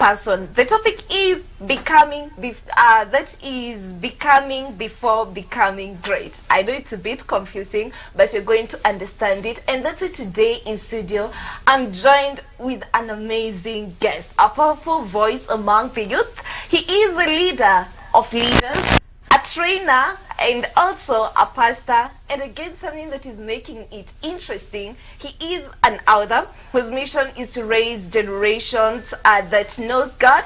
person. The topic is becoming before becoming great. I know it's a bit confusing, but you're going to understand it. And that's it today in studio. I'm joined with an amazing guest, a powerful voice among the youth. He is a leader of leaders, a trainer, and also a pastor. And again, something that is making it interesting, he is an author whose mission is to raise generations that knows God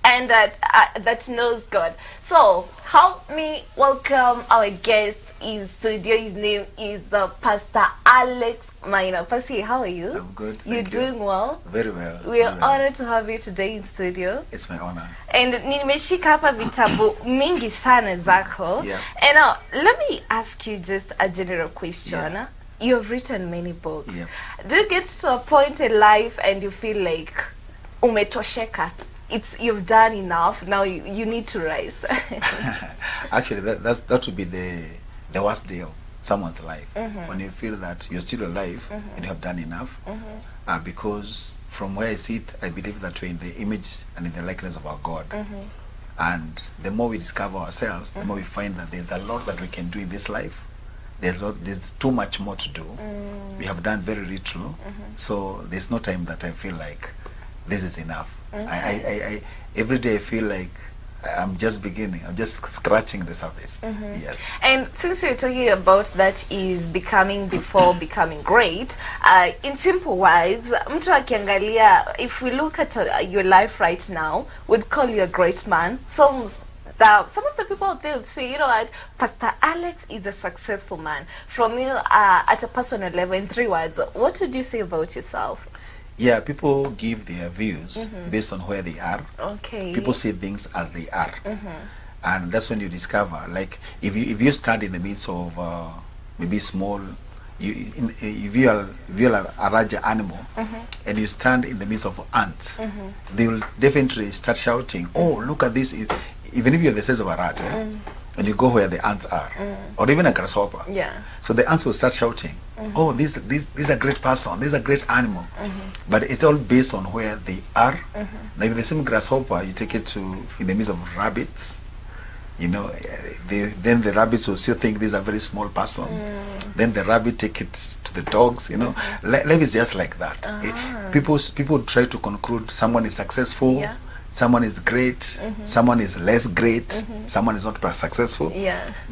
and that knows God. So help me welcome our guest in studio. His name is Pastor Alex Maina. Pastor, how are you? I'm good. You're doing well? Very well. We are honored to have you today in studio. It's my honor. And nimeshika hapa vitabu mingi sana zako. Yeah. And now, let me ask you just a general question. Yeah. You have written many books. Yeah. Do you get to a point in life and you feel like umetosheka? You've done enough. Now you need to rise. Actually, that would be the worst day of someone's life, when you feel that you're still alive and you have done enough. Because from where I sit, I believe that we're in the image and in the likeness of our God. And the more we discover ourselves, the more we find that there's a lot that we can do in this life. There's too much more to do. We have done very little, so there's no time that I feel like this is enough. I every day I feel like I'm just beginning. I'm just scratching the surface. Yes. And since you're talking about that is becoming before becoming great, in simple words, mtu akiangalia, if we look at your life right now, we'd call you a great man. Some of the people out there would say, you know what, Pastor Alex is a successful man. From you, at a personal level, in 3 words, what would you say about yourself? Yeah, people give their views based on where they are. Okay. People see things as they are. And that's when you discover, like, if you stand in the midst of maybe small, if you are a larger animal, and you stand in the midst of ants, they will definitely start shouting, oh, look at this. Even if you're the size of a rat, and you go where the ants are, or even a grasshopper. Yeah. So the ants will start shouting, oh, this is a great person, this is a great animal. But it's all based on where they are. Like the same grasshopper, you take it to in the midst of rabbits, you know, then the rabbits will still think this is a very small person. Then the rabbit take it to the dogs, you know. Life is just like that. People try to conclude someone is successful. Yeah. Someone is great, someone is less great, someone is not successful,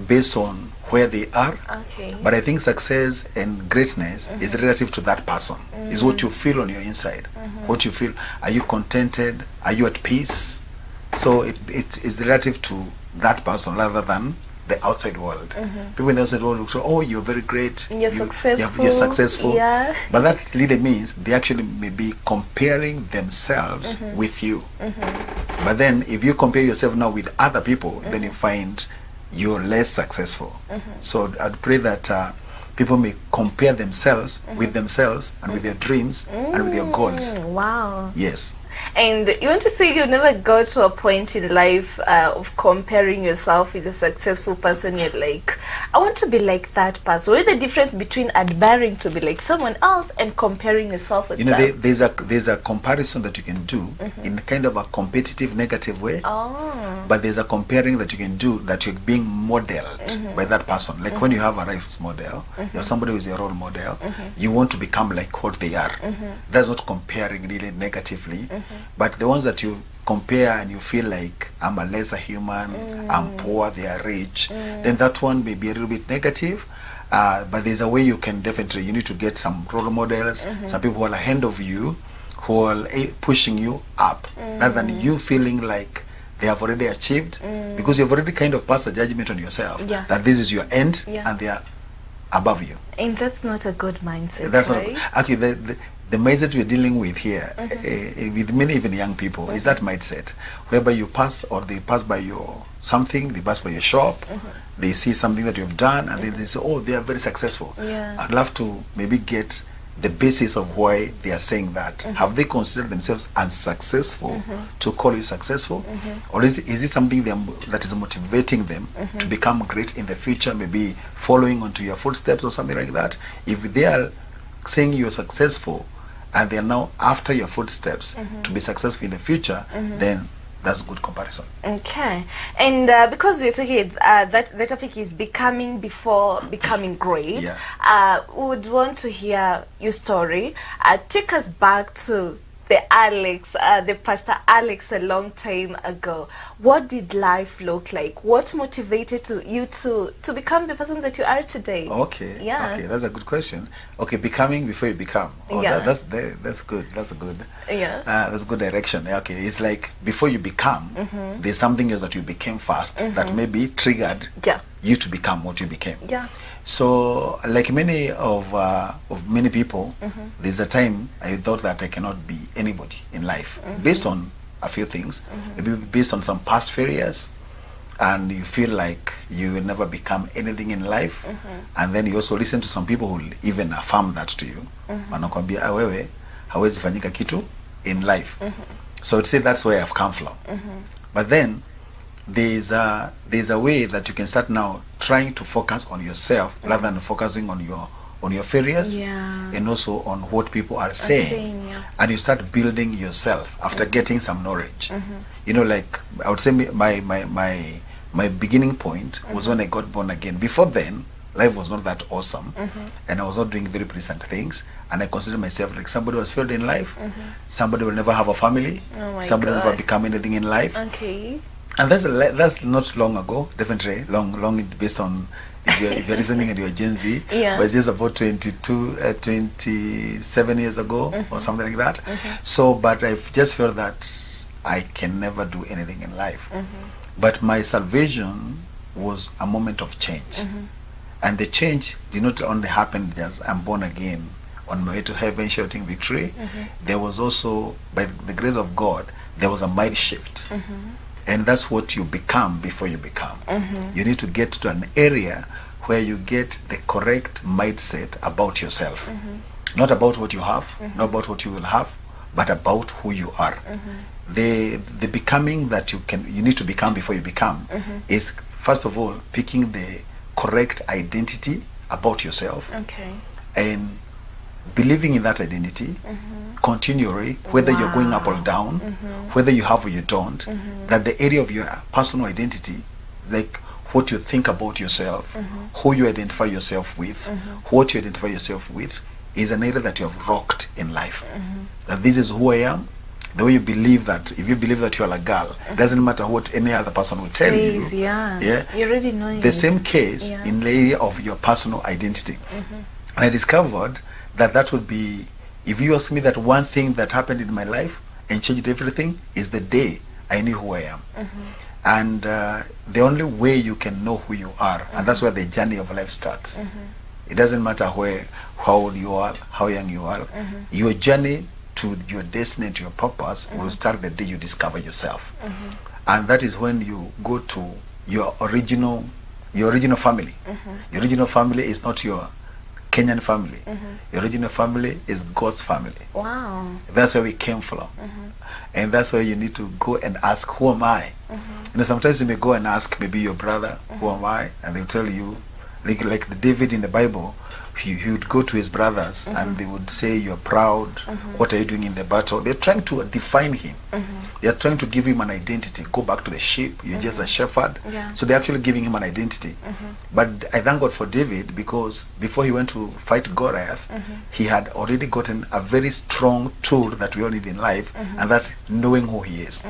based on where they are. Okay. But I think success and greatness is relative to that person. It's what you feel on your inside. What you feel. Are you contented? Are you at peace? So it's relative to that person rather than the outside world. People in the outside world will say, oh, you're very great. You're successful. You're successful. Yeah. But that really means they actually may be comparing themselves with you. But then if you compare yourself now with other people, then you find you're less successful. So I'd pray that people may compare themselves with themselves and with their dreams and with their goals. Wow. Yes. And you want to say you never got to a point in life of comparing yourself with a successful person. You're like, I want to be like that person. What is the difference between admiring to be like someone else and comparing yourself with them? There's a comparison that you can do in kind of a competitive, negative way. Oh. But there's a comparing that you can do that you're being modeled by that person. Like when you have a life model, you're somebody who's your role model, you want to become like what they are. That's not comparing really negatively. But the ones that you compare and you feel like I'm a lesser human, I'm poor, they are rich, then that one may be a little bit negative. But there's a way you can you need to get some role models, some people who are ahead of you, who are pushing you up, rather than you feeling like they have already achieved, because you've already kind of passed a judgment on yourself that this is your end and they are above you. And that's not a good mindset. That's right? not actually the mindset we're dealing with here, with many even young people, is that mindset whereby you pass, or they pass by your something, they pass by your shop, they see something that you've done, and then they say, oh, they are very successful. I'd love to maybe get the basis of why they are saying that. Have they considered themselves unsuccessful to call you successful? Or is it something that is motivating them to become great in the future, maybe following onto your footsteps or something like that? If they are saying you're successful and they are now after your footsteps to be successful in the future, then that's good comparison. Okay, and because we're talking that the topic is becoming before becoming great, we would want to hear your story. Take us back to the Pastor Alex a long time ago. What did life look like? What motivated you to become the person that you are today? Okay, yeah, okay, that's a good question. Okay, becoming before you become. Oh, yeah, that's good. That's a good. Yeah, that's a good direction. Okay, it's like before you become, there's something else that you became first that maybe triggered you to become what you became. Yeah. So, like many of many people, there's a time I thought that I cannot be anybody in life based on a few things, maybe based on some past failures, and you feel like you will never become anything in life, and then you also listen to some people who will even affirm that to you. Wanakwambia wewe hawezi fanyika kitu in life. So to say that's where I've come from. But then there's a way that you can start now trying to focus on yourself rather than focusing on your failures, and also on what people are saying, and you start building yourself after getting some knowledge. You know, like I would say my beginning point was when I got born again. Before then, life was not that awesome, and I was not doing very pleasant things, and I considered myself like somebody who has failed in life, somebody will never have a family, somebody will never become anything in life. Okay. And that's not long ago, definitely long based on if you're listening and you're Gen Z, but just about 27 years ago or something like that. So, but I've just felt that I can never do anything in life. But my salvation was a moment of change, and the change did not only happen just I'm born again on my way to heaven shouting victory. There was also, by the grace of God, there was a mind shift. And that's what you become before you become. You need to get to an area where you get the correct mindset about yourself. Not about what you have, not about what you will have, but about who you are. The becoming that you need to become before you become is, first of all, picking the correct identity about yourself. Okay. And believing in that identity continually, whether you're going up or down, whether you have or you don't, that the area of your personal identity, like what you think about yourself, who you identify yourself with, what you identify yourself with, is an area that you have rocked in life. That this is who I am. The way you believe that, if you believe that you are a girl, doesn't matter what any other person will tell you. Yeah. You already know the same case in the area of your personal identity. And I discovered that would be, if you ask me that one thing that happened in my life and changed everything, is the day I knew who I am. And the only way you can know who you are, and that's where the journey of life starts. It doesn't matter how old you are, how young you are. Your journey to your destiny, to your purpose, will start the day you discover yourself. And that is when you go to your original family. Your original family is not your Kenyan family. Your original family is God's family. Wow. That's where we came from. And that's where you need to go and ask, who am I? You know, sometimes you may go and ask maybe your brother, who am I? And they'll tell you, like the David in the Bible, he would go to his brothers and they would say, you're proud, what are you doing in the battle? They're trying to define him. They're trying to give him an identity. Go back to the sheep, you're just a shepherd. So they're actually giving him an identity. But I thank God for David, because before he went to fight Goliath, he had already gotten a very strong tool that we all need in life, and that's knowing who he is.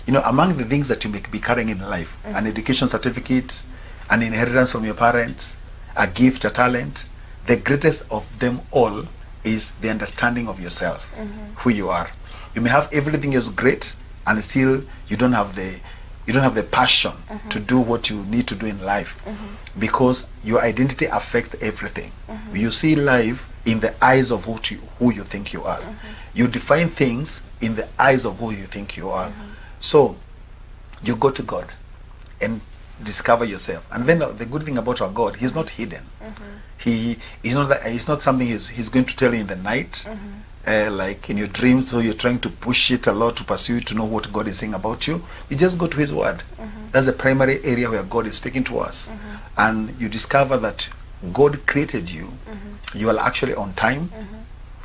You know, among the things that you may be carrying in life, an education certificate, an inheritance from your parents, a gift, a talent, the greatest of them all is the understanding of yourself, who you are. You may have everything else great, and still you don't have the passion to do what you need to do in life, because your identity affects everything. You see life in the eyes of who you think you are. You define things in the eyes of who you think you are. So you go to God and discover yourself. And then the good thing about our God, he's not hidden. He's not something he's going to tell you in the night, like in your dreams, so you're trying to push it a lot to pursue to know what God is saying about you. You just go to his word. That's the primary area where God is speaking to us. And you discover that God created you. You are actually on time.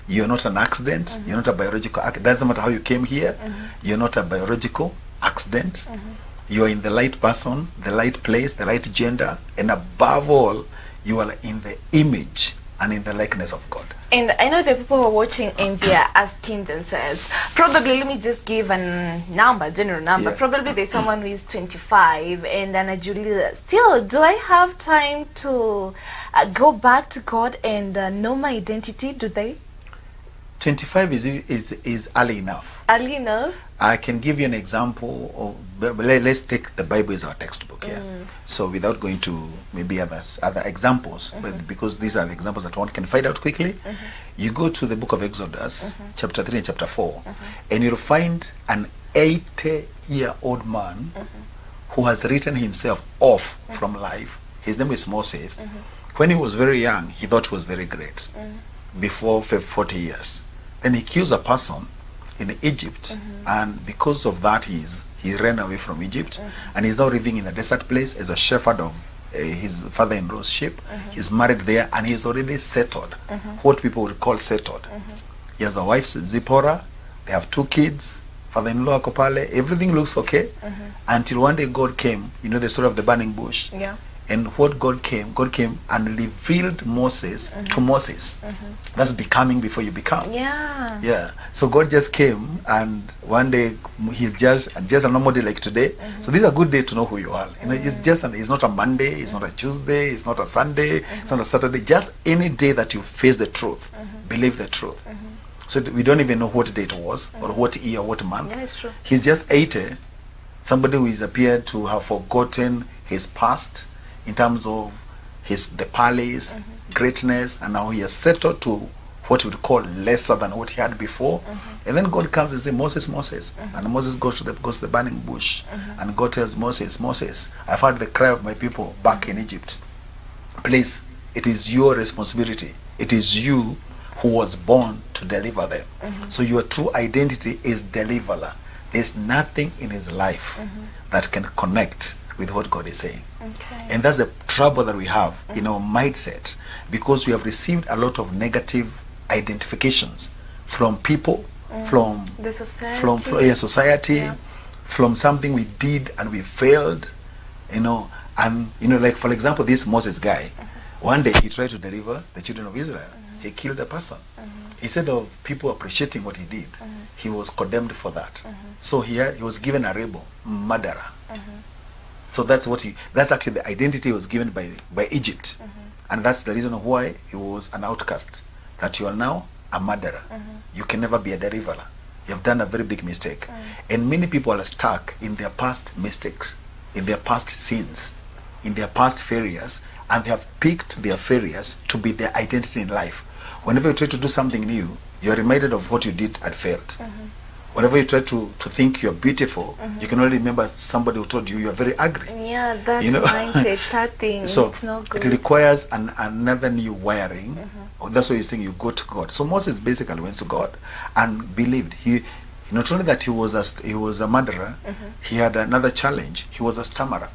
You're not an accident. You're not a biological accident. Doesn't matter how you came here. You're not a biological accident. You're in the right person, the right place, the right gender, and above all, you are in the image and in the likeness of God. And I know the people who are watching and they are asking themselves, probably, let me just give a number, general number. Probably there's someone who is 25 and then Julia, still, do I have time to go back to God and know my identity? Do they? 25 is early enough. Early enough? I can give you an example of, let's take the Bible as our textbook here. So without going to maybe other examples, but because these are the examples that one can find out quickly, you go to the book of Exodus, chapter 3 and chapter 4, and you'll find an 80-year-old man who has written himself off from life. His name is Moses. When he was very young, he thought he was very great. Before 40 years. Then he kills a person in Egypt, and because of that he ran away from Egypt, and he's now living in a desert place as a shepherd of his father-in-law's sheep. He's married there, and he's already settled, what people would call settled. He has a wife, Zipporah. They have 2 kids, father-in-law Kopale. Everything looks okay, until one day God came. You know the story of the burning bush. And what God came and revealed Moses to Moses. That's becoming before you become. So God just came, and one day he's just a normal day like today. So this is a good day to know who you are. You know, it's not a Monday, it's not a Tuesday, it's not a Sunday, it's not a Saturday. Just any day that you face the truth, believe the truth. So we don't even know what day it was, or what year, what month. Yeah, it's true. He's just 80. Somebody who is appeared to have forgotten his past, in terms of the palace, greatness, and now he has settled to what we would call lesser than what he had before. And then God comes and says, Moses, Moses. And Moses goes to the burning bush. And God tells Moses, Moses, I've heard the cry of my people back in Egypt. Please, it is your responsibility. It is you who was born to deliver them. So your true identity is deliverer. There's nothing in his life that can connect with what God is saying. And that's the trouble that we have in our mindset, because we have received a lot of negative identifications from people, from the society, society, from something we did and we failed, and like for example, this Moses guy, one day he tried to deliver the children of Israel. He killed a person. Instead of people appreciating what he did, he was condemned for that. So here he was given a rebel, murderer. So that's actually the identity he was given by Egypt. And that's the reason why he was an outcast. That you are now a murderer. You can never be a deliverer. You have done a very big mistake. And many people are stuck in their past mistakes, in their past sins, in their past failures, and they have picked their failures to be their identity in life. Whenever you try to do something new, you are reminded of what you did and failed. Whenever you try to think you're beautiful, you can only remember somebody who told you you're very ugly. Yeah, that's mindset, that thing. So it's not good. It requires another new wiring. That's why you're saying you go to God. So Moses basically went to God and believed. He not only that he was a murderer, he had another challenge. He was a stammerer.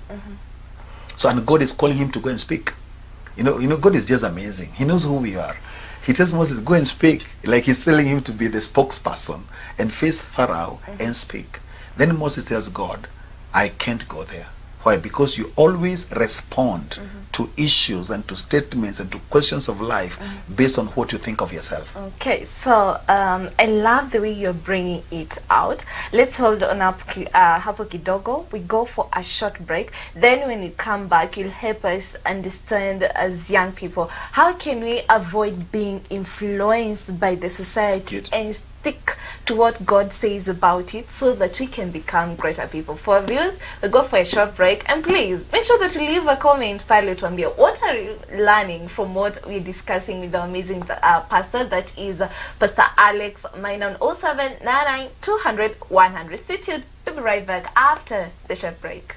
So and God is calling him to go and speak. God is just amazing. He knows who we are. He tells Moses, go and speak. Like he's telling him to be the spokesperson and face Pharaoh and speak. Then Moses tells God, I can't go there. Why? Because you always respond to issues and to statements and to questions of life based on what you think of yourself. Okay, so I love the way you're bringing it out. Let's hold on up hapo kidogo. We go for a short break. Then when you come back, you'll help us understand as young people, how can we avoid being influenced by the society and stick to what God says about it, so that we can become greater people. For viewers, we go for a short break, and please make sure that you leave a comment below to me. What are you learning from what we're discussing with the amazing pastor, that is Pastor Alex Mainon, 0799 200 100. Stay tuned. We'll be right back after the short break.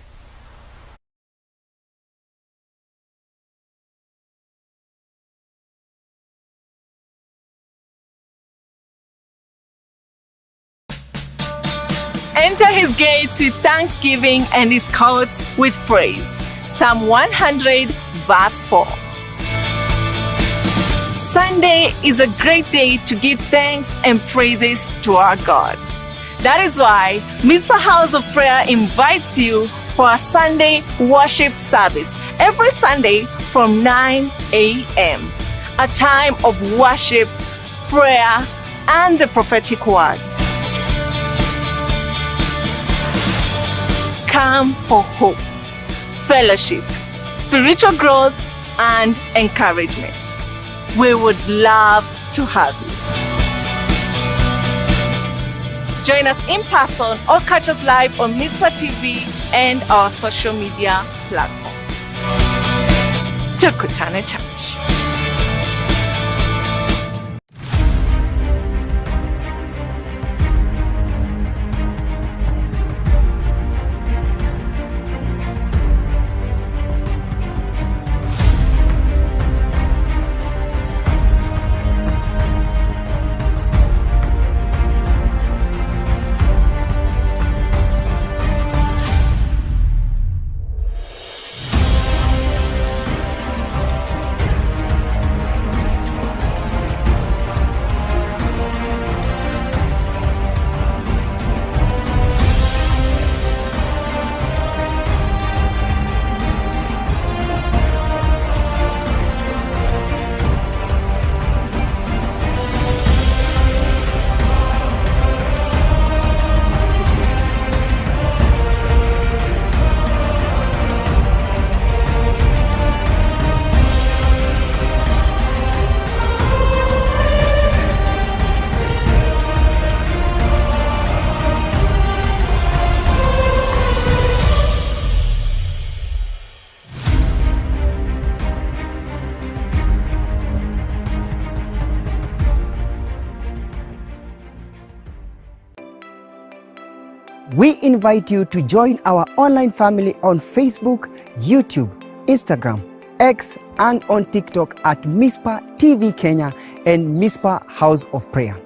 Enter his gates with thanksgiving and his courts with praise. Psalm 100 verse 4. Sunday is a great day to give thanks and praises to our God. That is why Mizpah House of Prayer invites you for a Sunday worship service every Sunday from 9 a.m. A time of worship, prayer, and the prophetic word. Come for hope, fellowship, spiritual growth, and encouragement. We would love to have you. Join us in person or catch us live on Mizpah TV and our social media platforms. Tukutane Church. We invite you to join our online family on Facebook, YouTube, Instagram, X, and on TikTok at Mizpah TV Kenya and Mizpah House of Prayer.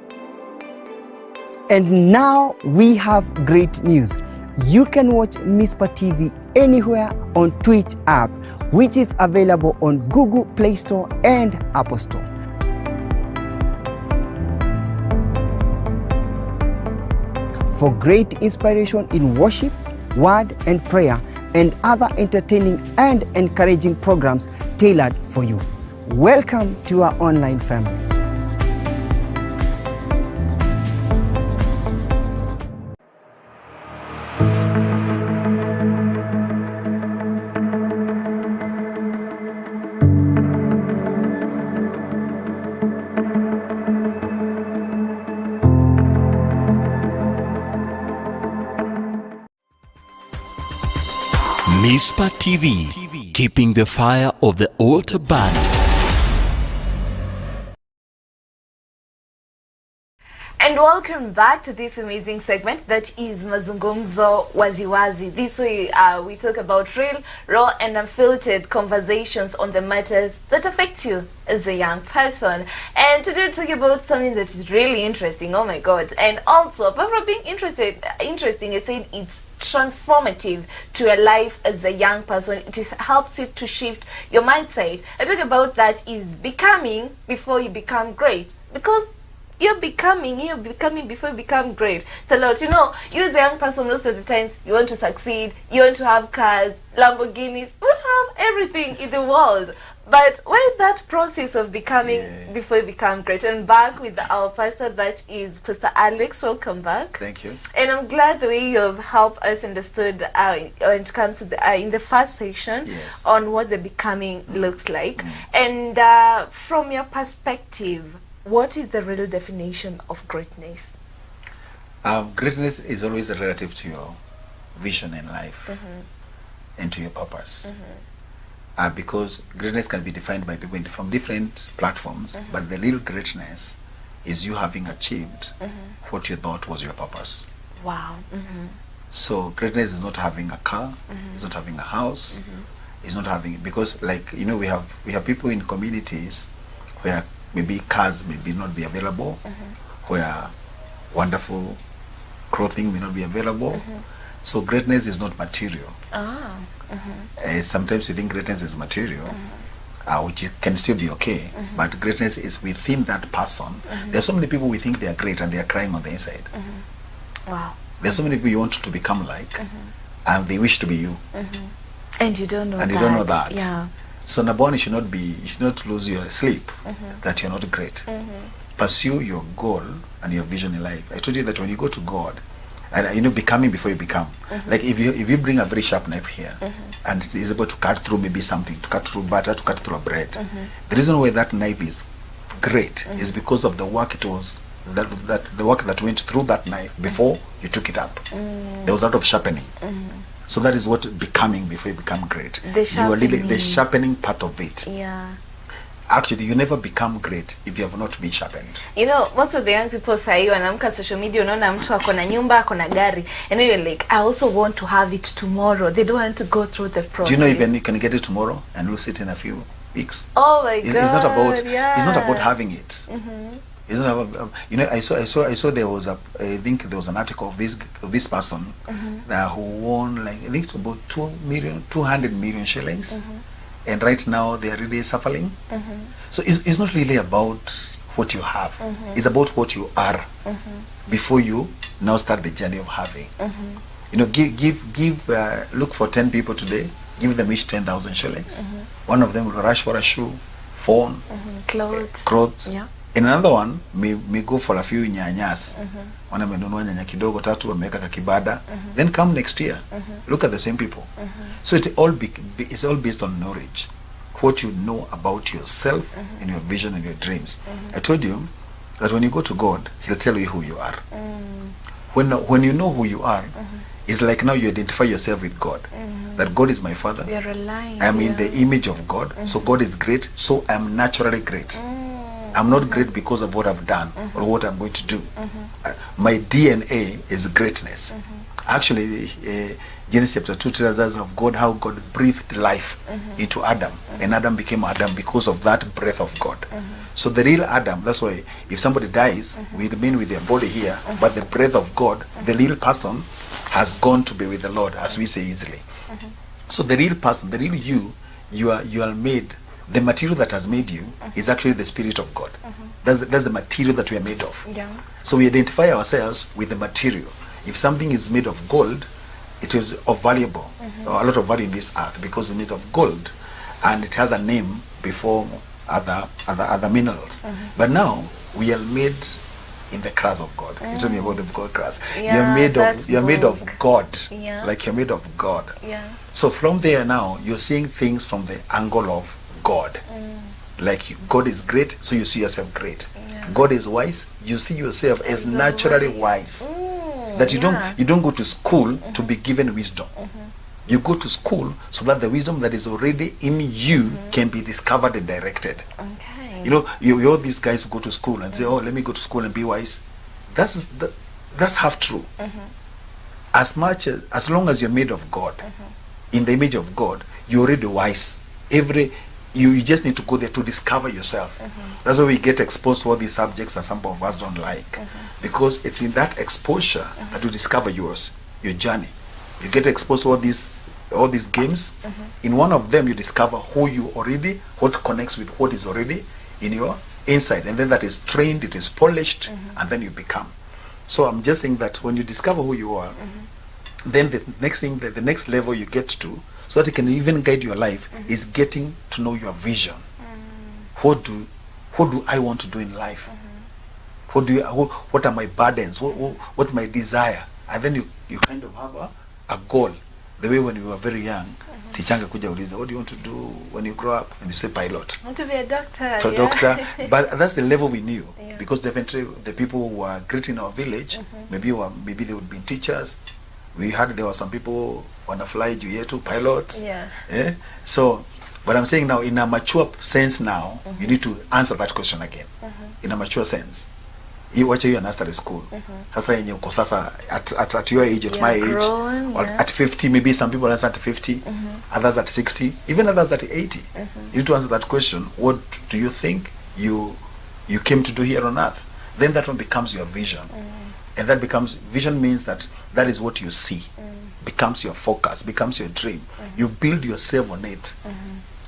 And now we have great news. You can watch Mizpah TV anywhere on Twitch app, which is available on Google Play Store and Apple Store. For great inspiration in worship, word and prayer, and other entertaining and encouraging programs tailored for you. Welcome to our online family. Mizpah TV, keeping the fire of the altar burning. And welcome back to this amazing segment that is Mazungunmzo, Wazi. This way we talk about real, raw and unfiltered conversations on the matters that affect you as a young person. And today we're talking about something that is really interesting, oh my god. And also, apart from being interesting, I said it's transformative to your life as a young person. It helps you to shift your mindset. I talk about that is becoming before you become great, because you're becoming before you become great. It's a lot. You know, you as a young person, most of the times you want to succeed, you want to have cars, Lamborghinis, you want to have everything in the world. But what is that process of becoming before you become great? And back with our pastor, that is Pastor Alex. Welcome back. Thank you. And I'm glad the way you have helped us understood when it comes to the, in the first section on what the becoming looks like. And from your perspective, what is the real definition of greatness? Greatness is always relative to your vision in life and to your purpose. Because greatness can be defined by people from different platforms, but the real greatness is you having achieved what you thought was your purpose. Wow. So greatness is not having a car, it's not having a house, it's not having, because like, you know, we have people in communities where maybe cars may not be available, where wonderful clothing may not be available. So greatness is not material. Sometimes you think greatness is material, which can still be okay, but greatness is within that person. There's so many people we think they are great and they are crying on the inside. Wow. There's so many people you want to become like, and they wish to be you. And you don't know that. And you don't know that. Yeah. So number one, you should not lose your sleep that you're not great. Pursue your goal and your vision in life. I told you that when you go to God, and becoming before you become. Like if you bring a very sharp knife here, and it is able to cut through maybe something, to cut through butter, to cut through a bread. The reason why that knife is great is because of the work it was, that the work that went through that knife before you took it up. There was a lot of sharpening. So that is what becoming before you become great. You are really the sharpening part of it. Yeah. Actually, you never become great if you have not been sharpened. You know, most of the young people say wanaamka social media, unaona mtu ako na nyumba, ako na gari, and you're like, I also want to have it tomorrow. They don't want to go through the process. Do you know even you can get it tomorrow and lose it in a few weeks? Oh my God! It's not about. Yeah. It's not about having it. It's not about, I saw there was I think there was an article of this person who won, like, I think it's about 200 million shillings. And right now they are really suffering. So it's not really about what you have. It's about what you are before you now start the journey of having. Look for 10 people today, give them each 10,000 shillings. One of them will rush for a shoe, phone, clothes. Yeah. And another one may go for a few nyanyas. One amenunua nyanya kidogo tatu, ameweka kakibada. Then come next year. Look at the same people. So it's all based on knowledge. What you know about yourself and your vision and your dreams. I told you that when you go to God, He'll tell you who you are. When you know who you are, it's like now you identify yourself with God. That God is my Father. You're relying. I'm in the image of God. So God is great. So I'm naturally great. I'm not great because of what I've done or what I'm going to do. My DNA is greatness. Actually, Genesis chapter 2 tells us of God, how God breathed life into Adam. And Adam became Adam because of that breath of God. So the real Adam, that's why if somebody dies, we remain with their body here, but the breath of God, the real person, has gone to be with the Lord, as we say easily. So the real person, the real you are made. The material that has made you is actually the Spirit of God. That's the material that we are made of. Yeah. So we identify ourselves with the material. If something is made of gold, it is of valuable, or a lot of value in this earth, because it's made of gold, and it has a name before other minerals. But now we are made in the class of God. You told me about the God class. Yeah, you're made of God. Yeah. Like you're made of God. Yeah. So from there now, you're seeing things from the angle of God. Like God is great, so you see yourself great. God is wise, you see yourself as naturally wise. That you don't go to school to be given wisdom. You go to school so that the wisdom that is already in you can be discovered and directed. Okay. You all these guys go to school and say, oh, let me go to school and be wise. That's half true. As long as you're made of God, in the image of God, you're already wise. You just need to go there to discover yourself. That's why we get exposed to all these subjects that some of us don't like. Because it's in that exposure that you discover your journey. You get exposed to all these games. In one of them, you discover what connects with what is already in your inside. And then that is trained, it is polished, and then you become. So I'm just saying that when you discover who you are, then the next level you get to, so that it can even guide your life, is getting to know your vision. What do I want to do in life? What are my burdens? What's my desire? And then you kind of have a goal. The way when you were very young, tichanga kuja uliza, what do you want to do when you grow up? And you say pilot. I want to be a doctor. Doctor. But that's the level we knew. Because definitely the people who were great in our village, maybe they would be teachers. We heard there were some people wanna fly juu yetu, pilots. So, but I'm saying now, in a mature sense now, you need to answer that question again. In a mature sense. You watch you in nursery school. Sasa yenye uko sasa at your age, at my age, grown, or at 50, maybe some people answer at 50, others at 60, even others at 80. You need to answer that question. What do you think you came to do here on earth? Then that one becomes your vision. And that becomes, vision means that is what you see. Becomes your focus, becomes your dream. You build yourself on it.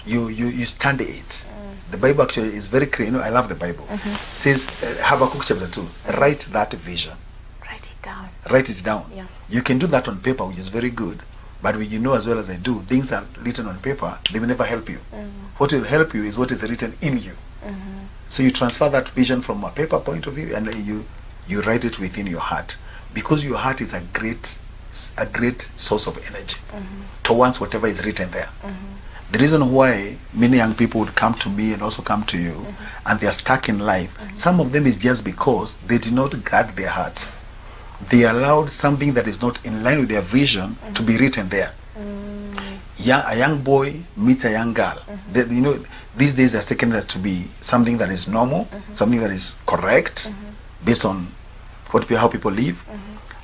you study it. The Bible actually is very clear. I love the Bible. It says, Habakkuk chapter 2, write that vision. Write it down. Write it down. Yeah. You can do that on paper, which is very good. But when you know as well as I do, things are written on paper, they will never help you. What will help you is what is written in you. So you transfer that vision from a paper point of view, and you write it within your heart, because your heart is a great source of energy towards whatever is written there. The reason why many young people would come to me and also come to you, and they are stuck in life, some of them is just because they did not guard their heart. They allowed something that is not in line with their vision to be written there. A young boy meets a young girl. These days they're taken that to be something that is normal, something that is correct, based on how people live.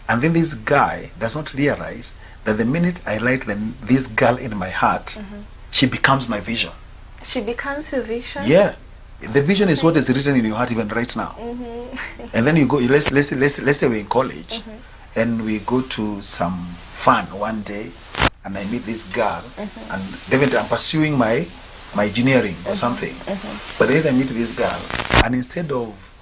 And then this guy does not realize that the minute I light this girl in my heart, she becomes my vision. She becomes your vision? Yeah. The vision is what is written in your heart even right now. And then you go, let's say we're in college, and we go to some fun one day, and I meet this girl, and definitely I'm pursuing my engineering or something. But then I meet this girl, and instead of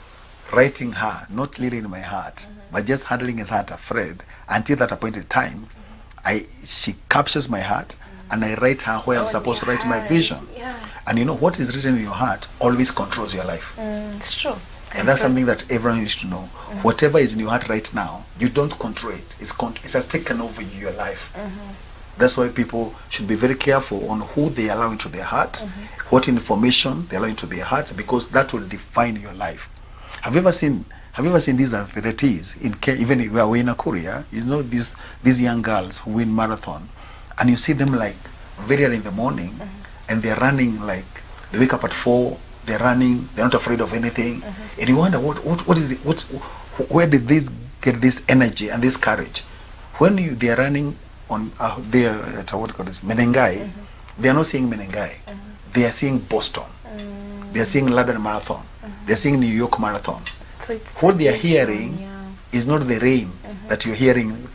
writing her, not really in my heart, but just handling as heart afraid, until that appointed time, she captures my heart, and I write her where I'm supposed to write my vision. And what is written in your heart always controls your life. It's true. And that's something that everyone needs to know. Whatever is in your heart right now, you don't control it. It has taken over your life. That's why people should be very careful on who they allow into their heart, what information they allow into their heart, because that will define your life. Have you ever seen these athletes even where we're in Nakuru? These young girls who win marathon, and you see them like very early in the morning, and they're running, like they wake up at 4, they're running, they're not afraid of anything, and you wonder where did they get this energy and this courage? When they are running on Menengai, they are not seeing Menengai, they are seeing Boston, they are seeing London Marathon, they are seeing New York Marathon. So what they are hearing is not the rain that you're hearing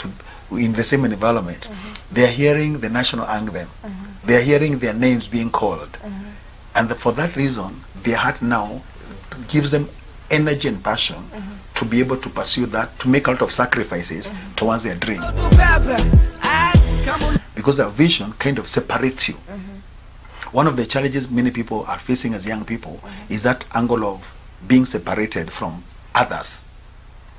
in the same environment. They are hearing the national anthem. They are hearing their names being called. And for that reason, their heart now gives them energy and passion to be able to pursue that, to make a lot of sacrifices towards their dream. Because their vision kind of separates you. One of the challenges many people are facing as young people is that angle of being separated from others.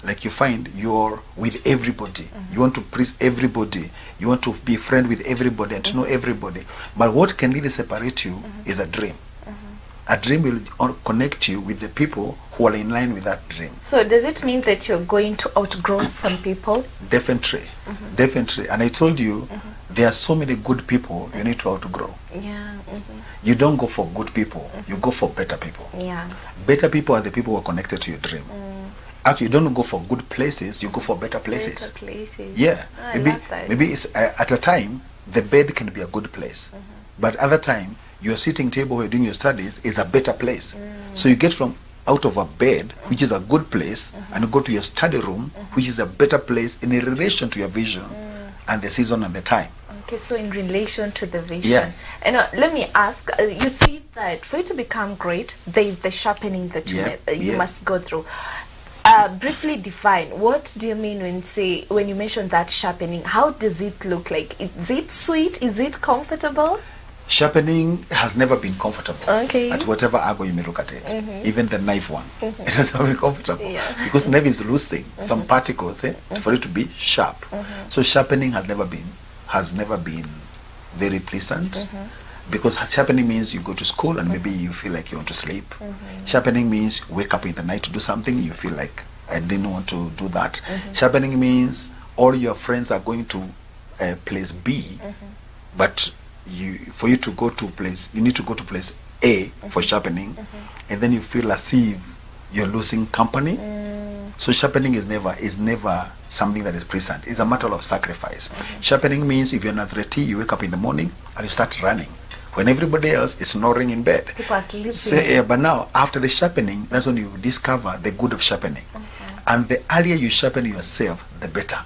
Like you find you're with everybody. You want to please everybody. You want to be friend with everybody and to know everybody. But what can really separate you is a dream. A dream will connect you with the people who are in line with that dream. So does it mean that you're going to outgrow some people? Definitely. Definitely. And I told you, there are so many good people you need to outgrow. Yeah. You don't go for good people. You go for better people. Yeah. Better people are the people who are connected to your dream. Actually, you don't go for good places, you go for better places. Better places. Yeah. I love that. Maybe it's, at a time, the bed can be a good place. But other time, your sitting table where you're doing your studies is a better place. So you get from out of a bed, which is a good place, and you go to your study room, which is a better place in relation to your vision and the season and the time. Okay, so in relation to the vision. Yeah. And let me ask, you see that for you to become great, there is the sharpening that you must go through. Briefly define, what do you mean when you mention that sharpening? How does it look like? Is it sweet? Is it comfortable? Sharpening has never been comfortable. Okay. At whatever angle you may look at it. Even the knife one. It has never been comfortable. Because knife is losing some particles for it to be sharp. So sharpening has never been very pleasant. Because sharpening means you go to school and maybe you feel like you want to sleep. Sharpening means wake up in the night to do something, you feel like I didn't want to do that. Sharpening means all your friends are going to place B, but for you to go to place, you need to go to place A for sharpening, and then you feel as if you're losing company. So sharpening is never something that is pleasant. It's a matter of sacrifice. Sharpening means if you're an athlete, you wake up in the morning and you start running when everybody else is snoring in bed. People are sleeping. But now, after the sharpening, that's when you discover the good of sharpening. And the earlier you sharpen yourself, the better.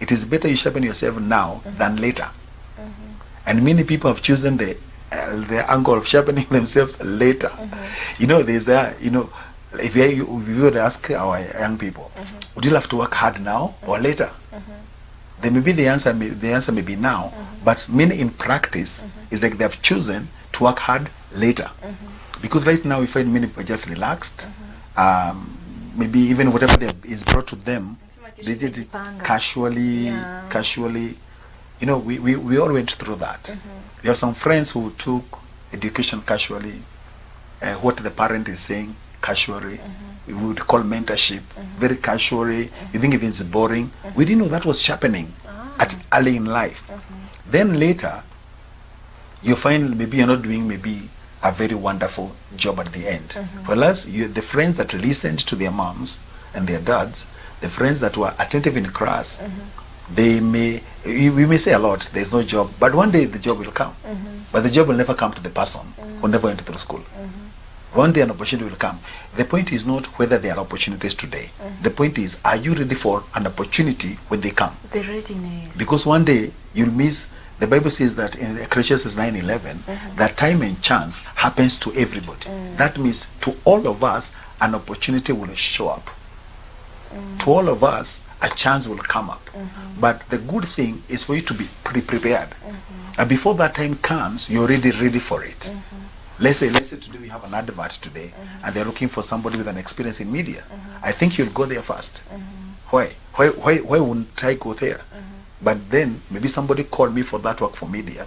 It is better you sharpen yourself now than later. And many people have chosen the the angle of sharpening themselves later. You know, there's if you would ask our young people, would you have to work hard now or later? Then maybe the answer may be now, but many in practice is like they have chosen to work hard later. Because right now we find many people just relaxed. Maybe even whatever is brought to them, they did it casually. You know, we all went through that. We have some friends who took education casually. What the parent is saying casually. We would call mentorship very casually. You think if it's boring, we didn't know that was sharpening at early in life. Then later, you find maybe you're not doing maybe a very wonderful job at the end. Whereas the friends that listened to their moms and their dads, the friends that were attentive in class, we may say a lot, there's no job, but one day the job will come. But the job will never come to the person who never went through school. One day an opportunity will come. The point is not whether there are opportunities today. The point is, are you ready for an opportunity when they come? The readiness. Because one day you'll miss. The Bible says that in Ecclesiastes 9:11, that time and chance happens to everybody. That means to all of us, an opportunity will show up. To all of us, a chance will come up. But the good thing is for you to be prepared. And before that time comes, you're already ready for it. Let's say today we have an advert today, and they're looking for somebody with an experience in media. I think you'll go there first. Why wouldn't I go there? But then maybe somebody called me for that work for media,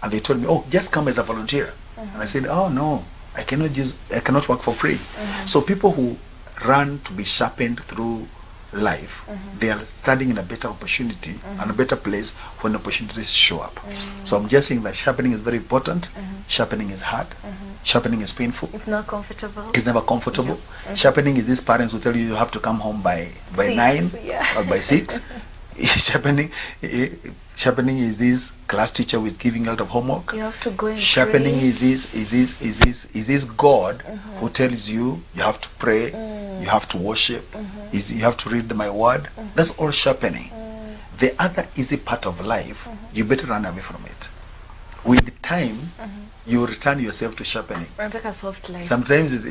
and they told me, oh, just come as a volunteer. And I said, oh no, I cannot work for free. So people who run to be sharpened through life, they are standing in a better opportunity and a better place when opportunities show up. So I'm just saying that sharpening is very important. Sharpening is hard. Sharpening is painful. It's not comfortable. It's never comfortable. Sharpening is these parents who tell you have to come home by 9 or by 6. Sharpening is this class teacher with giving a lot of homework. You have to go and sharpening pray. is this God who tells you have to pray, you have to worship, you have to read my word. That's all sharpening. The other easy part of life, you better run away from it. With time, you return yourself to sharpening. Like a soft life. Sometimes it's,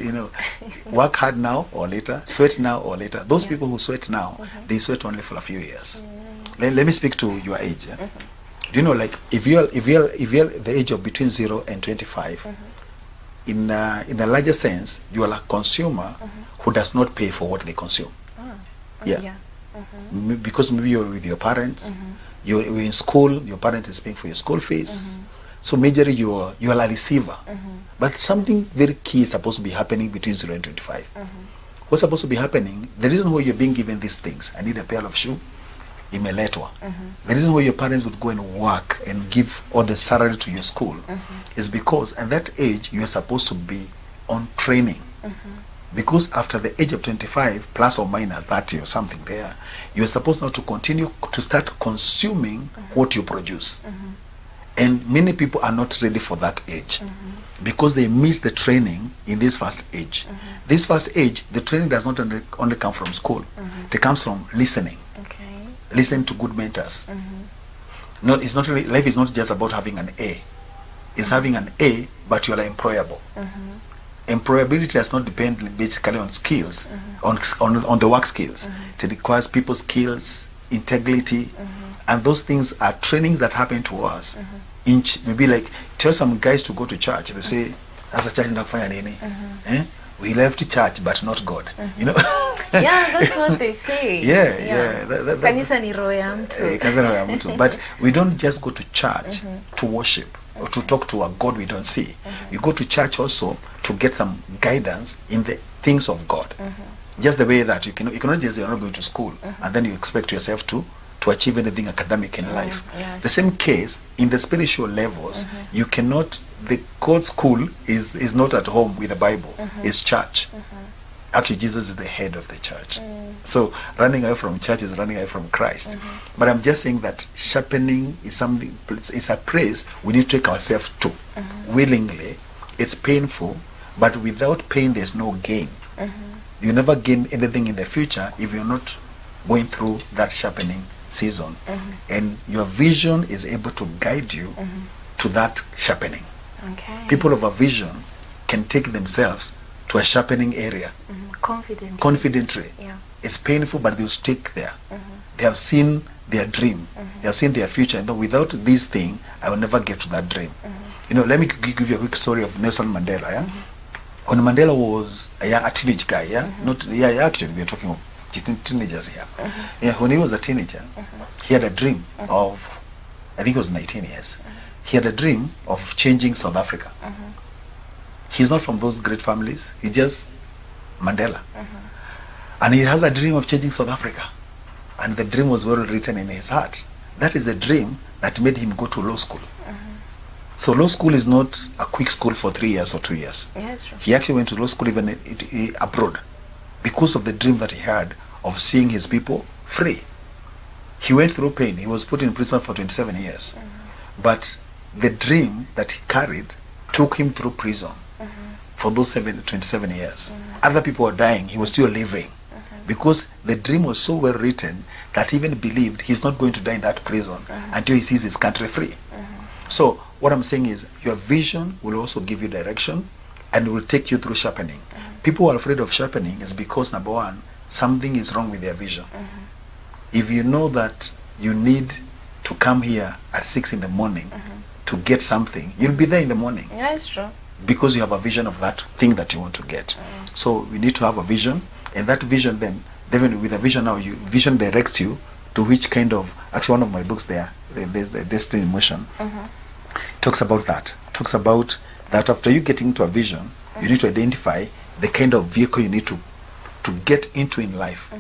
work hard now or later, sweat now or later. Those people who sweat now, they sweat only for a few years. Let me speak to your age. Do you know, like if you're the age of between 0 and 25, in a larger sense, you are a consumer who does not pay for what they consume. Because maybe you're with your parents, you're in school, your parent is paying for your school fees. So majorly you are a receiver. But something very key is supposed to be happening between 0 and 25. What's supposed to be happening, the reason why you're being given these things, I need a pair of shoes, imeletwa. The reason why your parents would go and work and give all the salary to your school is because at that age you are supposed to be on training. Because after the age of 25 plus or minus 30 or something there, you are supposed now to continue to start consuming what you produce. And many people are not ready for that age because they miss the training in this first age. This first age, the training does not only come from school. It comes from listening. Listen to good mentors. No, it's not really, life is not just about having an A. It's having an A, but you are employable. Employability does not depend basically on skills, on the work skills. It requires people skills, integrity, and those things are trainings that happen to us. Maybe like tell some guys to go to church. They say, "As a church in the we left church, but not God." You know. Yeah, that's what they say. Kanisa ni roho ya mtu. But we don't just go to church to worship or to talk to a God we don't see. We go to church also to get some guidance in the things of God. Just the way that you cannot just, you're not going to school and then you expect yourself to achieve anything academic in life. The same case in the spiritual levels. You cannot, the God's school is not at home with the Bible. It's church. Actually, Jesus is the head of the church. So running away from church is running away from Christ. But I'm just saying that sharpening is something, it's a place we need to take ourselves to willingly. It's painful, but without pain there's no gain. You never gain anything in the future if you're not going through that sharpening season. And your vision is able to guide you to that sharpening. Okay. People of a vision can take themselves to a sharpening area confidently. Yeah. It's painful, but they'll stick there. They have seen their dream. They have seen their future. And without this thing, I will never get to that dream. You know, let me give you a quick story of Nelson Mandela. Yeah? When Mandela was a teenage guy, actually we are talking of teenagers here. Yeah, when he was a teenager, he had a dream of, I think it was 19 years. He had a dream of changing South Africa. He's not from those great families. He's just Mandela. And he has a dream of changing South Africa. And the dream was well written in his heart. That is a dream that made him go to law school. So law school is not a quick school for 3 years or 2 years. Yeah, that's true. He actually went to law school even abroad because of the dream that he had of seeing his people free. He went through pain. He was put in prison for 27 years. But the dream that he carried took him through prison for those 27 years. Other people were dying. He was still living. Because the dream was so well written that he even believed he's not going to die in that prison until he sees his country free. So what I'm saying is your vision will also give you direction and will take you through sharpening. People who are afraid of sharpening is because, number one, something is wrong with their vision. If you know that you need to come here at 6 in the morning to get something, you'll be there in the morning. Yeah, it's true. Because you have a vision of that thing that you want to get. So we need to have a vision, and that vision then with a vision now, vision directs you to which kind of, actually one of my books there's the Destiny in Motion, talks about that. Talks about that after you getting to a vision, you need to identify the kind of vehicle you need to get into in life.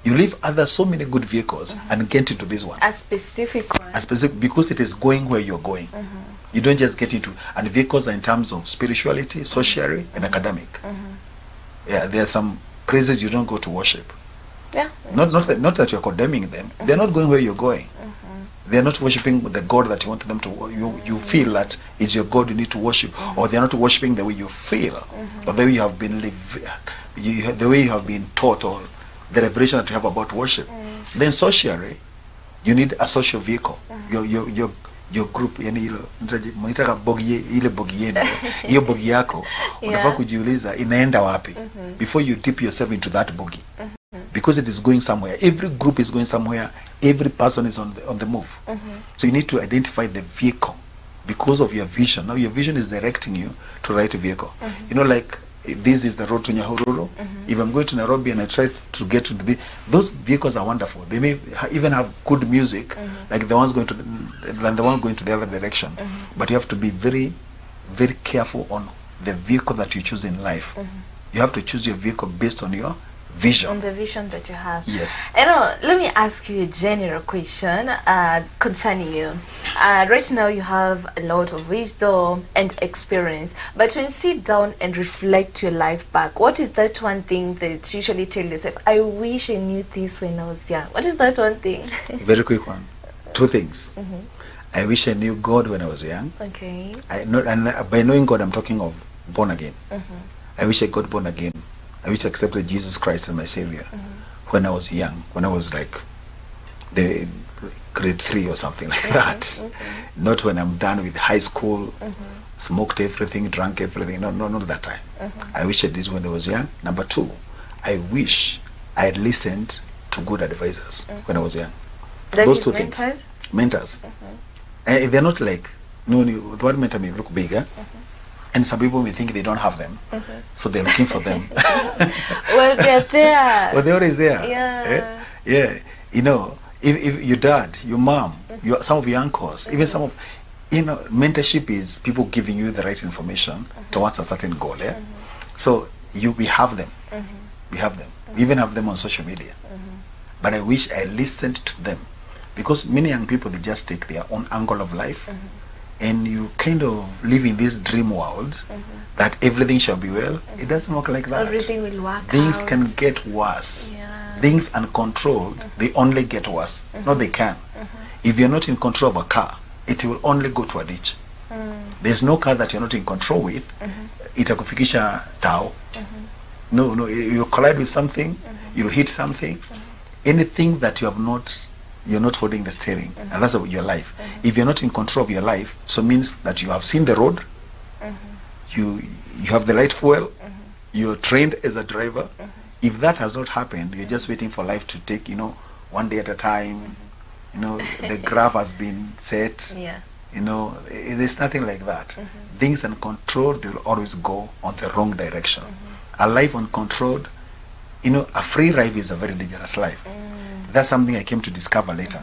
You leave so many good vehicles and get into this one. A specific one. Because it is going where you're going. You don't just get into, and vehicles are in terms of spirituality, socially, and academic. Yeah, there are some places you don't go to worship. Yeah. Not that you're condemning them. They're not going where you're going. They're not worshiping the God that you want them to. You feel that it's your God you need to worship, or they're not worshiping the way you feel, or the way you have been the way you have been taught, or the revelation that you have about worship. Then socially, you need a social vehicle. Your group, yani hilo mnataka bogi ile bogi yenu, hiyo bogi yako unafaa kujiuliza inaenda wapi before you dip yourself into that bogi, because it is going somewhere. Every group is going somewhere. Every person is on the move. So you need to identify the vehicle because of your vision. Now your vision is directing you to the right vehicle. You know, like this is the road to Nyahururu. If I'm going to Nairobi and I try to get to those vehicles are wonderful. They may even have good music, like the one going to the other direction. But you have to be very, very careful on the vehicle that you choose in life. You have to choose your vehicle based on your vision. On the vision that you have. Yes. Let me ask you a general question concerning you. Right now you have a lot of wisdom and experience, but when you sit down and reflect your life back, what is that one thing that you usually tell yourself, I wish I knew this when I was young? What is that one thing? Very quick one. 2 things. I wish I knew God when I was young. Okay. And by knowing God, I'm talking of born again. I wish I got born again. I wish I accepted Jesus Christ as my Savior when I was young, when I was like the grade 3 or something like that. Not when I'm done with high school, smoked everything, drank everything. No, not that time. I wish I did when I was young. Number 2, I wish I had listened to good advisors when I was young. Those 2 mentors? things. Mentors. They're not like, the word mentor may look bigger. And some people may think they don't have them, so they're looking for them. Well, they're there. Well, they're always there. Yeah. Yeah. You know, if your dad, your mom, some of your uncles, even some of, mentorship is people giving you the right information towards a certain goal. Yeah. So we have them. We have them. We even have them on social media. But I wish I listened to them, because many young people, they just take their own angle of life. And you kind of live in this dream world that everything shall be well. It doesn't work like that. Everything will work Things out. can get worse. Yeah. Things uncontrolled, they only get worse. No, they can. If you're not in control of a car, it will only go to a ditch. There's no car that you're not in control with. Itakufikisha tao. No, you'll collide with something, you'll hit something. Anything that you're not holding the steering, and that's your life. If you're not in control of your life, so means that you have seen the road, you have the right fuel, you're trained as a driver. If that has not happened, you're just waiting for life to take, one day at a time. The graph has been set. Yeah. There's nothing like that. Things uncontrolled, they will always go on the wrong direction. A life uncontrolled, a free life is a very dangerous life. That's something I came to discover later.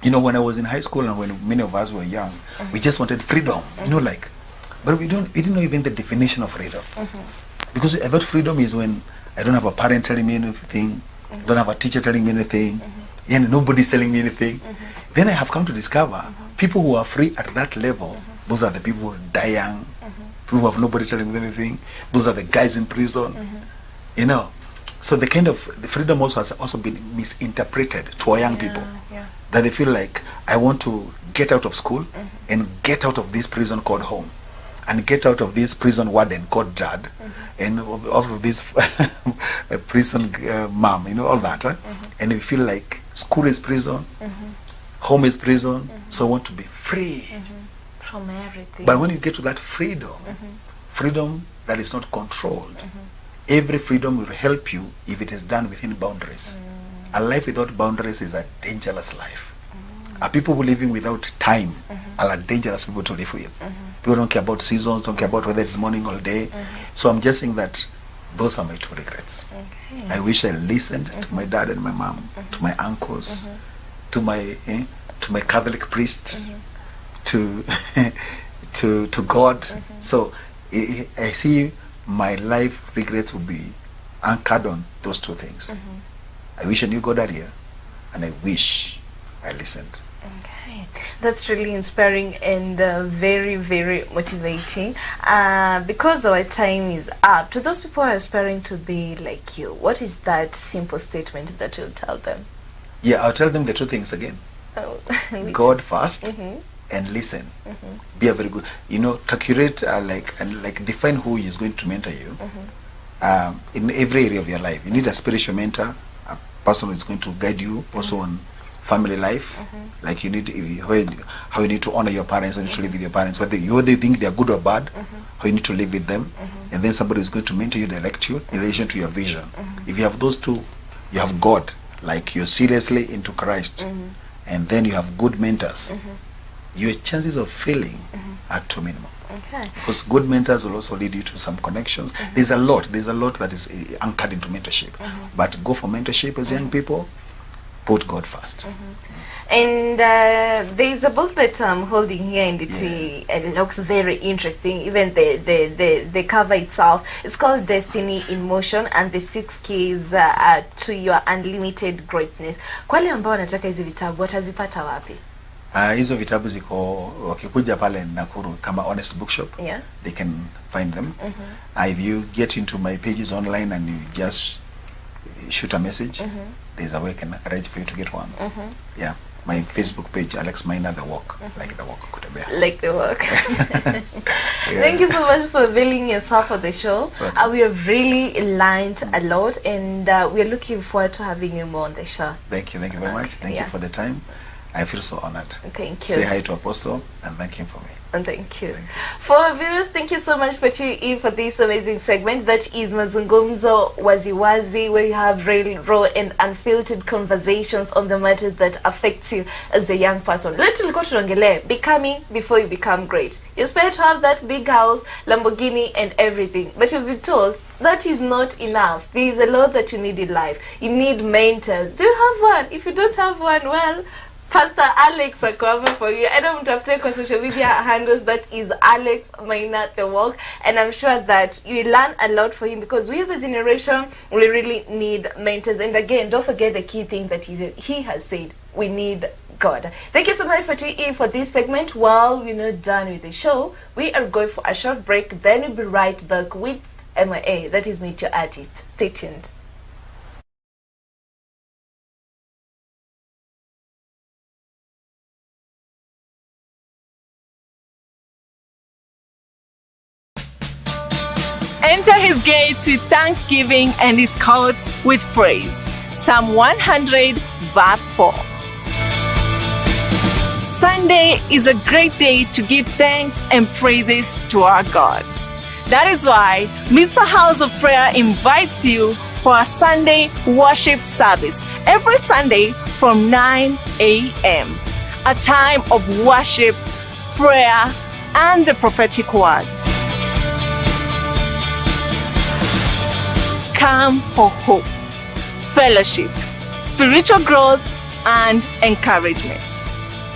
When I was in high school and when many of us were young, we just wanted freedom, but we didn't know even the definition of freedom. Because I thought freedom is when I don't have a parent telling me anything, I don't have a teacher telling me anything, and nobody's telling me anything. Then I have come to discover people who are free at that level, those are the people who die young, people who have nobody telling them anything, those are the guys in prison, So the freedom also has also been misinterpreted to our young people. That they feel like, I want to get out of school and get out of this prison called home, and get out of this prison warden called dad, and out of this prison mom, all that. And we feel like school is prison, home is prison, so I want to be free from everything. But when you get to that freedom, freedom that is not controlled, every freedom will help you if it is done within boundaries. A life without boundaries is a dangerous life. People who living without time are dangerous people to live with. People don't care about seasons, don't care about whether it's morning or day. So I'm just saying that those are my two regrets. I wish I listened to my dad and my mom, to my uncles, to my Catholic priests, to God. So I see my life regrets will be anchored on those two things. I wish I knew God earlier, and I wish I listened. Okay, that's really inspiring and very, very motivating. Because our time is up, to those people who are aspiring to be like you, what is that simple statement that you'll tell them? Yeah, I'll tell them the two things again. God first, and listen. Be a very good, calculate, like define who is going to mentor you in every area of your life. You need a spiritual mentor, a person who is going to guide you also on family life. Like you need how you need to honor your parents, how you need to live with your parents, whether you think they are good or bad, how you need to live with them. And then somebody is going to mentor you, direct you in relation to your vision. If you have those two, you have God, like you're seriously into Christ, and then you have good mentors, your chances of failing are too minimum. Because good mentors will also lead you to some connections. There's a lot that is anchored into mentorship. But go for mentorship as young people, put God first. And there's a book that I'm holding here, and it looks very interesting. Even the cover itself, it's called Destiny in Motion and the 6 Keys to Your Unlimited Greatness. Kwa wale ambao wanataka hizi vitabu watazipata wapi? Hizo vitabu ziko wakikuja pale Nakuru kama Honest Bookshop, they can find them. If you get into my pages online and you just shoot a message, there's a way I can arrange for you to get one. Yeah, my Facebook page, Alex Maina, The Walk, like the walk, like the walk. Thank you so much for availing yourself for the show. We have really learned a lot, and we're looking forward to having you more on the show. Thank you very much. Thank you for the time. I feel so honored. Thank you. Say hi to Apostle and thank him for me. And thank you. For our viewers, thank you so much for tuning in for this amazing segment that is Mazungunmzo, Wazi, where you have real, raw and unfiltered conversations on the matters that affect you as a young person. Let's go to becoming before you become great. You expect to have that big house, Lamborghini and everything, but you've been told that is not enough. There is a lot that you need in life. You need mentors. Do you have one? If you don't have one, well, Pastor Alex Akwaba for you. I don't have to take on social media handles. That is Alex Maina The Walk, and I'm sure that you learn a lot for him, because we as a generation, we really need mentors. And again, don't forget the key thing that he has said: we need God. Thank you so much for tuning in for this segment. While we're not done with the show, we are going for a short break. Then we'll be right back with MIA. That is Meet Your Artist. Stay tuned. Enter his gates with thanksgiving and his courts with praise. Psalm 100 verse 4. Sunday is a great day to give thanks and praises to our God. That is why Mizpah House of Prayer invites you for a Sunday worship service every Sunday from 9 a.m. A time of worship, prayer, and the prophetic word. Come for hope, fellowship, spiritual growth, and encouragement.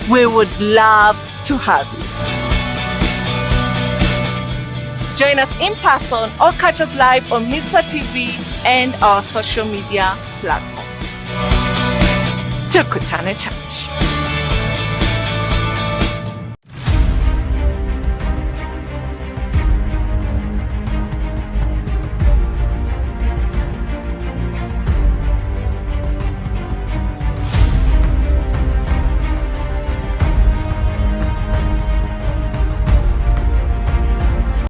We would love to have you. Join us in person or catch us live on Mizpah TV and our social media platforms. Tukutane Church.